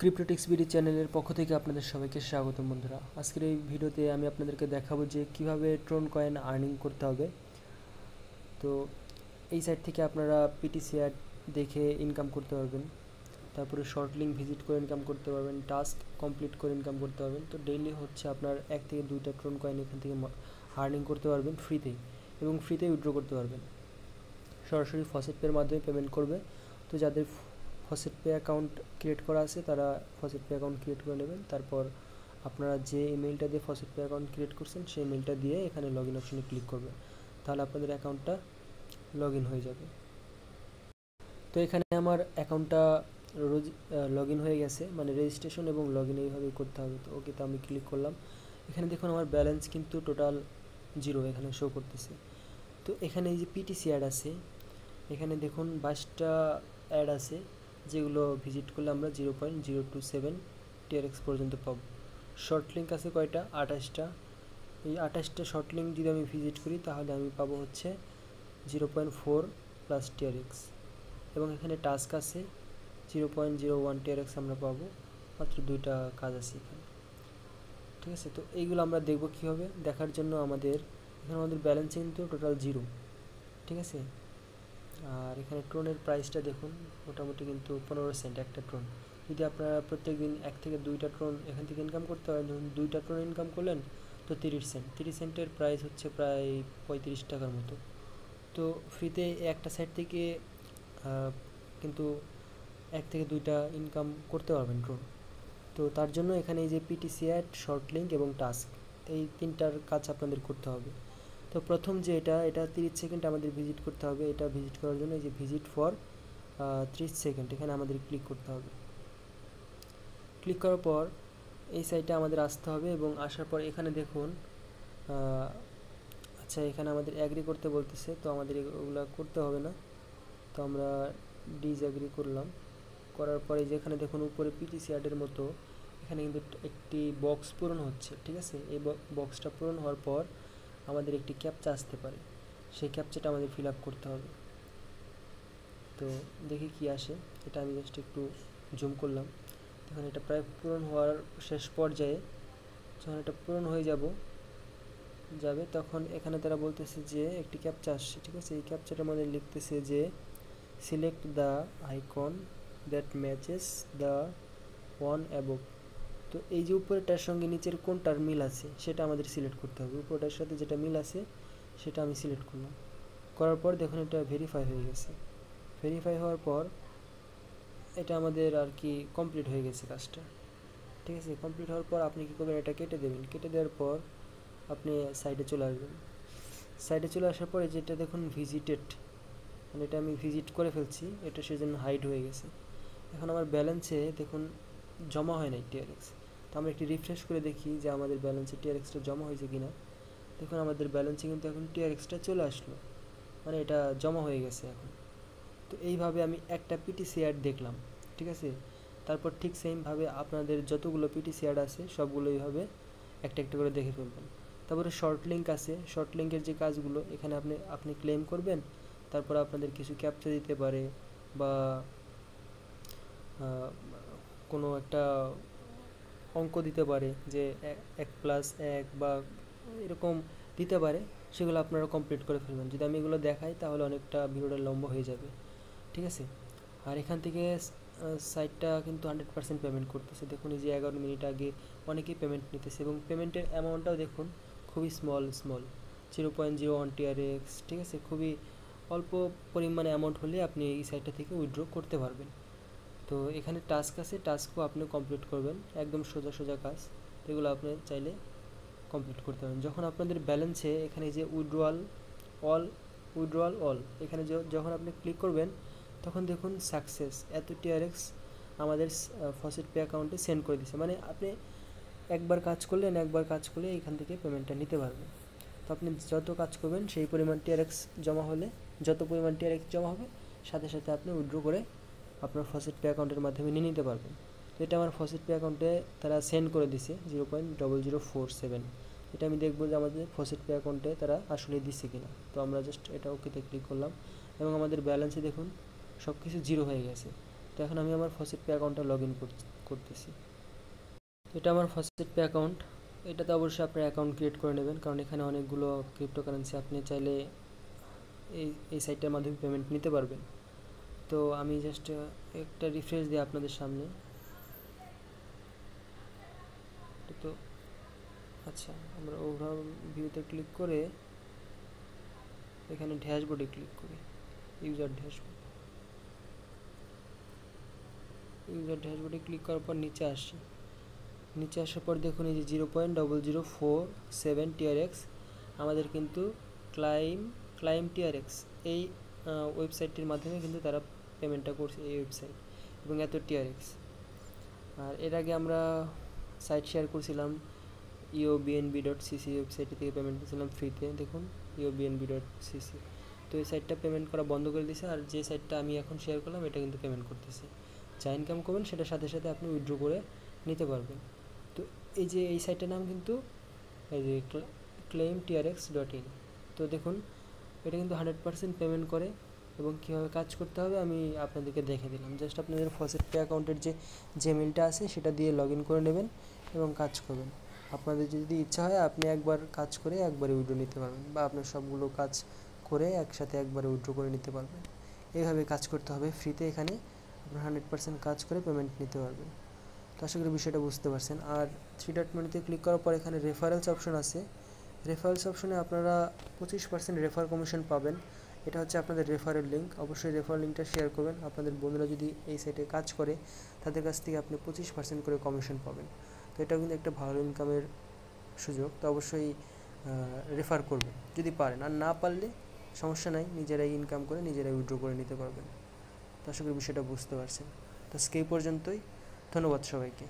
ক্রিপ্টোটিক্স BD চ্যানেলের পক্ষ থেকে আপনাদের সবাইকে স্বাগতম বন্ধুরা। আজকের এই ভিডিওতে আমি আপনাদেরকে দেখাবো যে কিভাবে ট্রোন কয়েন আর্নিং করতে হবে। তো এই সাইট থেকে আপনারা পিটিসি অ্যাড দেখে ইনকাম করতে পারবেন, তারপরে শর্ট লিঙ্ক ভিজিট করে ইনকাম করতে পারবেন, টাস্ক কমপ্লিট করে ইনকাম করতে পারবেন। তো ডেইলি হচ্ছে আপনার 1 থেকে 2টা ট্রোন কয়েন এখান থেকে আর্নিং করতে পারবেন ফ্রিতেই, এবং ফ্রিতেই উইথড্র করতে পারবেন। সরাসরি ফসেট পের মাধ্যমে পেমেন্ট করবে। তো যাদের ফসেট পে অ্যাকাউন্ট ক্রিয়েট করা আছে তারা ফসেট পে অ্যাকাউন্ট ক্রিয়েট করে নেবেন। তারপর আপনারা যে ইমেলটা দিয়ে ফসেট পে অ্যাকাউন্ট ক্রিয়েট করছেন সেই ইমেলটা দিয়ে এখানে লগ ইন অপশনে ক্লিক করবেন, তাহলে আপনাদের অ্যাকাউন্টটা লগ ইন হয়ে যাবে। তো এখানে আমার অ্যাকাউন্টটা লগ ইন হয়ে গেছে, মানে রেজিস্ট্রেশন এবং লগ ইন এইভাবেই করতে হবে। তো ওকে, তো আমি ক্লিক করলাম। এখানে দেখুন আমার ব্যালেন্স কিন্তু টোটাল 0 এখানে শো করতেছে। তো এখানে এই যে পিটিসি অ্যাড আছে, এখানে দেখুন 22টা অ্যাড আছে, যেগুলো ভিজিট করলে আমরা 0.027 টিআরএক্স পর্যন্ত পাবো। শর্ট লিঙ্ক আছে কয়টা? 28টা। এই 28টা শর্ট লিঙ্ক যদি আমি ভিজিট করি তাহলে আমি পাবো হচ্ছে 0.4 প্লাস টিআরএক্স, এবং এখানে টাস্ক আছে 0.01 টিআরএক্স আমরা পাবো। মাত্র 2টা কাজ আছে এখানে, ঠিক আছে। তো এইগুলো আমরা দেখবো কীভাবে। দেখার জন্য এখানে আমাদের ব্যালেন্স কিন্তু টোটাল 0, ঠিক আছে। আর এখানে ট্রোনের প্রাইসটা দেখুন, মোটামুটি কিন্তু 15 সেন্ট একটা ট্রোন। যদি আপনারা প্রত্যেক দিন 1 থেকে 2টা ট্রোন এখান থেকে ইনকাম করতে পারেন, ধরুন 2টা ট্রোন ইনকাম করলেন, তো 30 সেন্ট। 30 সেন্টের প্রাইস হচ্ছে প্রায় 35 টাকার মতো। তো ফ্রিতে একটা সাইট থেকে কিন্তু 1 থেকে 2টা ইনকাম করতে পারবেন ট্রোন। তো তার জন্য এখানে এই যে পিটিসি অ্যাড, শর্ট লিঙ্ক এবং টাস্ক, এই 3টার কাজ আপনাদের করতে হবে। তো প্রথম যে এটা 30 সেকেন্ড আমাদের ভিজিট করতে হবে। এটা ভিজিট করার জন্য এই যে ভিজিট ফর 30 সেকেন্ড এখানে আমাদের ক্লিক করতে হবে। ক্লিক করার পর এই সাইটে আমাদের আসতে হবে, এবং আসার পর এখানে দেখুন আচ্ছা, এখানে আমাদের অ্যাগ্রি করতে বলতেছে, তো আমাদের এগুলো করতে হবে না। তো আমরা ডিসঅ্যাগ্রি করলাম। করার পরে যেখানে দেখুন উপরে পিটিসি অ্যাডের মতো এখানে কিন্তু একটি বক্স পূরণ হচ্ছে, ঠিক আছে। এই বক্সটা পূরণ হওয়ার পর আমাদের একটি ক্যাপচা আসতে পারে, সেই ক্যাপচাটা আমাদের ফিল আপ করতে হবে। তো দেখি কি আসে। এটা আমি জাস্ট একটু জুম করলাম। এখন এটা প্রায় পূরণ হওয়ার শেষ পর্যায়ে। যখন এটা পূরণ হয়ে যাবে তখন এখানে তারা বলতেছে যে একটি ক্যাপচা আসছে, ঠিক আছে। এই ক্যাপচাটার মধ্যে লিখতেছে যে select the icon that matches the one above. তো এই যে উপরেরটার সঙ্গে নিচের কোনটার মিল আছে সেটা আমাদের সিলেক্ট করতে হবে। উপরেরটার সাথে যেটা মিল আছে সেটা আমি সিলেক্ট করলাম। করার পর দেখুন এটা ভেরিফাই হয়ে গেছে। ভেরিফাই হওয়ার পর এটা আমাদের আর কি কমপ্লিট হয়ে গেছে কাজটা, ঠিক আছে। কমপ্লিট হওয়ার পর আপনি কী করবেন, এটা কেটে দেবেন। কেটে দেওয়ার পর আপনি সাইডে চলে আসবেন। সাইডে চলে আসার পরে যেটা দেখুন ভিজিটেড, মানে এটা আমি ভিজিট করে ফেলছি, এটা সেজন্য হাইড হয়ে গেছে। এখন আমার ব্যালেন্সে দেখুন জমা হয় নাই টিআরএক্স। তো আমরা একটি রিফ্রেশ করে দেখি যে আমাদের ব্যালেন্সে টিআরএক্সটা জমা হয়েছে কিনা। দেখুন আমাদের ব্যালেন্সে কিন্তু এখন টিআরএক্সটা চলে আসলো, মানে এটা জমা হয়ে গেছে এখন। তো এইভাবে আমি একটা পিটিসি অ্যাড দেখলাম, ঠিক আছে। তারপর ঠিক সেমভাবে আপনাদের যতগুলো পিটিসি অ্যাড আছে সবগুলো এইভাবে একটা একটা করে দেখে ফেলবেন। তারপরে শর্ট লিঙ্ক আছে, শর্ট লিঙ্কের যে কাজগুলো এখানে আপনি ক্লেম করবেন। তারপর আপনাদের কিছু ক্যাপচা দিতে পারে, বা কোনো একটা অঙ্ক দিতে পারে যে 1+1 বা এরকম দিতে পারে, সেগুলো আপনারা কমপ্লিট করে ফেলবেন। যদি আমি এগুলো দেখাই তাহলে অনেকটা ভিডিওটা লম্বা হয়ে যাবে, ঠিক আছে। আর এখান থেকে সাইটটা কিন্তু 100% পেমেন্ট করতেছে। দেখুন এই যে 11 মিনিট আগে অনেকেই পেমেন্ট নিতেছে, এবং পেমেন্টের অ্যামাউন্টটাও দেখুন খুবই স্মল 0.01 টিআরএক্স, ঠিক আছে। খুবই অল্প পরিমাণে অ্যামাউন্ট হলে আপনি এই সাইটটা থেকে উইথড্র করতে পারবেন। তো এখানে টাস্ক আছে, টাস্কও আপনি কমপ্লিট করবেন, একদম সোজা সোজা কাজ। এগুলো আপনি চাইলে কমপ্লিট করতে পারেন। যখন আপনাদের ব্যালেন্সে এখানে যে উইথড্রয়াল অল এখানে যখন আপনি ক্লিক করবেন তখন দেখুন সাকসেস, এত টিআরএক্স আমাদের ফসেট পে অ্যাকাউন্টে সেন্ড করে দিচ্ছে। মানে আপনি একবার কাজ করলে এখান থেকে পেমেন্টটা নিতে পারবেন। তো আপনি যত কাজ করবেন সেই পরিমাণ টিআরএক্স জমা হলে, যত পরিমাণ টিআরএক্স জমা হবে সাথে সাথে আপনি উইথড্র করে আপনার ফসেট পে অ্যাকাউন্টের মাধ্যমে নিয়ে নিতে পারবেন। তো এটা আমার ফসেট পে অ্যাকাউন্টে তারা সেন্ড করে দিছে 0.0047। এটা আমি দেখবো যে আমাদের ফসেট পে অ্যাকাউন্টে তারা আসলে দিচ্ছে কিনা। তো আমরা জাস্ট এটা ওকেতে ক্লিক করলাম, এবং আমাদের ব্যালেন্সে দেখুন সব কিছু 0 হয়ে গেছে। তো তো এখন আমি আমার ফসেট পে অ্যাকাউন্টটা লগ ইন করতেছি। এটা আমার ফসেট পে অ্যাকাউন্ট। এটাতে অবশ্যই আপনার অ্যাকাউন্ট ক্রিয়েট করে নেবেন, কারণ এখানে অনেকগুলো ক্রিপ্টোকারেন্সি আপনি চাইলে এই সাইটটার মাধ্যমে পেমেন্ট নিতে পারবেন। তো আমি জাস্ট একটা রিফ্রেশ দিই আপনাদের সামনে। তো আচ্ছা, আমরা ওভারঅল ভিউতে ক্লিক করে এখানে ড্যাশবোর্ডে ক্লিক করি। ইউজার ড্যাশবোর্ডে ক্লিক করার পর নিচে আসি। নিচে আসার পর দেখুন এই যে 0.0047 টিআরএক্স আমাদের কিন্তু ক্লাইম টিআরএক্স এই ওয়েবসাইটটির মাধ্যমে কিন্তু তারা পেমেন্টটা করছে, এই ওয়েবসাইট, এবং এত টিআরএক্স। আর এর আগে আমরা সাইট শেয়ার করছিলাম eobnb.cc ওয়েবসাইট থেকে পেমেন্ট করছিলাম ফ্রিতে। দেখুন eobnb.cc, তো এই সাইটটা পেমেন্ট করা বন্ধ করে দিয়েছে। আর যে সাইটটা আমি এখন শেয়ার করলাম এটা কিন্তু পেমেন্ট করতেছে। যা ইনকাম করবেন সেটার সাথে সাথে আপনি উইথড্র করে নিতে পারবেন। তো এই যে এই সাইটের নাম কিন্তু এই যে claimtrx.in। তো দেখুন এটা কিন্তু 100% পেমেন্ট করে, এবং কীভাবে কাজ করতে হবে আমি আপনাদেরকে দেখে দিলাম। জাস্ট আপনাদের ফসেট পে অ্যাকাউন্টের যে মেলটা আছে সেটা দিয়ে লগ ইন করে নেবেন এবং কাজ করবেন। আপনাদের যদি ইচ্ছা হয় আপনি একবার কাজ করে একবারে উইথড্র নিতে পারবেন, বা আপনার সবগুলো কাজ করে একসাথে একবারে উইথড্র করে নিতে পারবেন। এইভাবে কাজ করতে হবে ফ্রিতে। এখানে আপনার 100% কাজ করে পেমেন্ট নিতে পারবেন। তো আশা করি বিষয়টা বুঝতে পারছেন। আর 3 ডট মেনুতে ক্লিক করার পর এখানে রেফারেলস অপশন আছে। রেফারেলস অপশনে আপনারা 25% রেফার কমিশন পাবেন। এটা হচ্ছে আপনাদের রেফারেল লিঙ্ক। অবশ্যই রেফারেল লিঙ্কটা শেয়ার করবেন। আপনাদের বন্ধুরা যদি এই সাইটে কাজ করে তাদের কাছ থেকে আপনি 25% করে কমিশন পাবেন। তো এটাও কিন্তু একটা ভালো ইনকামের সুযোগ। তো অবশ্যই রেফার করবেন যদি পারেন, আর না পারলে সমস্যা নাই, নিজেরাই ইনকাম করে নিজেরাই উইথড্র করে নিতে পারবেন। তো আশা করি বিষয়টা বুঝতে পারছেন। তো আজকে এই পর্যন্তই। ধন্যবাদ সবাইকে।